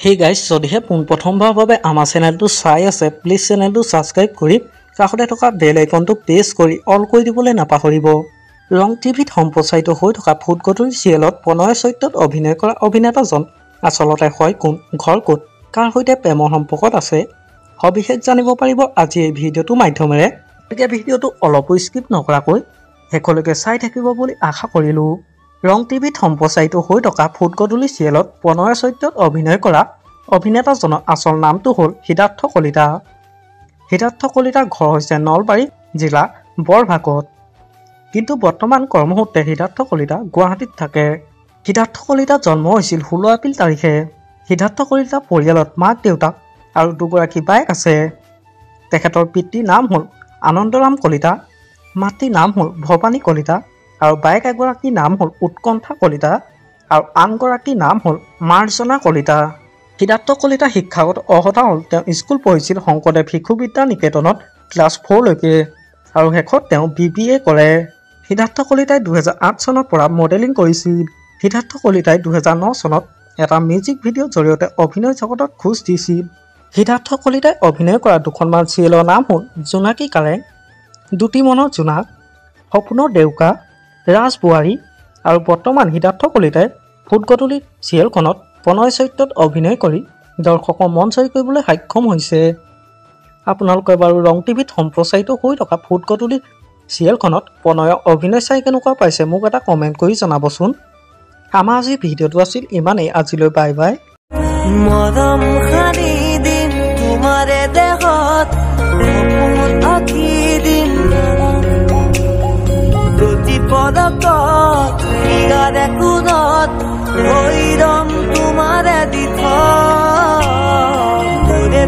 Hey guys, যদিহে পোনপ্ৰথমবাৰৰ বাবে আমাৰ চেনেলটো চাই আছে, প্লিজ চেনেলটো সাবস্ক্ৰাইব কৰি কাষতে থকা বেল আইকনটো প্ৰেছ কৰি অল কৰি দিবলৈ নাপাহৰিব। ৰং টিভিত সম্প্ৰচাৰিত হৈ থকা ফুটগধূলি চিৰিয়েলত প্ৰণয় চৰিত্ৰত অভিনয় কৰা অভিনেতাজন আচলতে হয় কোন, ঘৰ ক'ত, কাৰ সৈতে প্ৰেমৰ সম্পৰ্কত আছে, সবিশেষ জানিব পাৰিব আজি এই ভিডিঅ'টোৰ মাধ্যমেৰে। গতিকে ভিডিঅ'টো অলপো স্কিপ নকৰাকৈ শেষলৈকে চাই থাকিব বুলি আশা কৰিলোঁ। ৰং টিভিত সম্প্ৰচাৰিত হৈ থকা ফুটগধূলি চিৰিয়েলত প্ৰণয় চৰিত্ৰত অভিনয় কৰা অভিনেতাজনৰ আচল নামটো হ'ল সিদ্ধাৰ্থ কলিতা। সিদ্ধাৰ্থ কলিতাৰ ঘৰ হৈছে নলবাৰী জিলা বৰভাগত, কিন্তু বৰ্তমান কৰ্মসূত্ৰে সিদ্ধাৰ্থ কলিতা গুৱাহাটীত থাকে। সিদ্ধাৰ্থ কলিতাৰ জন্ম হৈছিল 16 এপ্ৰিল তাৰিখে। সিদ্ধাৰ্থ কলিতাৰ পৰিয়ালত মাক দেউতাক আৰু দুগৰাকী বায়েক আছে। তেখেতৰ পিতৃৰ নাম হ'ল আনন্দৰাম কলিতা, মাতৃৰ নাম হ'ল ভৱানী কলিতা আৰু বায়েক এগৰাকীৰ নাম হ'ল উৎকণ্ঠা কলিতা আৰু আনগৰাকীৰ নাম হ'ল মাৰ্জনা কলিতা। সিদ্ধাৰ্থ কলিতা শিক্ষাগত অৰ্হতা হ'ল তেওঁ স্কুল পঢ়িছিল শংকৰদেৱ শিশু বিদ্যা নিকেতনত ক্লাছ 4 লৈকে আৰু শেষত তেওঁ BBA কৰে। সিদ্ধাৰ্থ কলিতাই 2008 চনৰ পৰা মডেলিং কৰিছিল। সিদ্ধাৰ্থ কলিতাই 2009 চনত এটা মিউজিক ভিডিঅ'ৰ জৰিয়তে অভিনয় জগতত খোজ দিছিল। সিদ্ধাৰ্থ কলিতাই অভিনয় কৰা দুখনমান চিৰিয়েলৰ নাম হ'ল জোনাকী কাৰেং, দুটি মনৰ জোনাক, সপোনৰ ডেউকা, ৰাজ বোৱাৰী আৰু বৰ্তমান সিদ্ধাৰ্থ কলিতাই ফুটগধূলি চিৰিয়েলখনত প্ৰণয় চৰিত্ৰত অভিনয় কৰি দৰ্শকৰ মন জয় কৰিবলৈ সক্ষম হৈছে। আপোনালোকে বাৰু ৰং টিভিত সম্প্ৰচাৰিত হৈ থকা ফুটগধূলি চিৰিয়েলখনত প্ৰণয়ৰ অভিনয় চাই কেনেকুৱা পাইছে মোক এটা কমেণ্ট কৰি জনাবচোন। আমাৰ আজিৰ ভিডিঅ'টো আছিল ইমানেই। আজিলৈ বাই বাই। মৰম খানি দিম তোমাৰে দেহত, সপোনত আঁকি দিম প্ৰতি পদকত, ইয়াৰে কোণত ভৈৰম তোমাৰে দিঠ মোৰে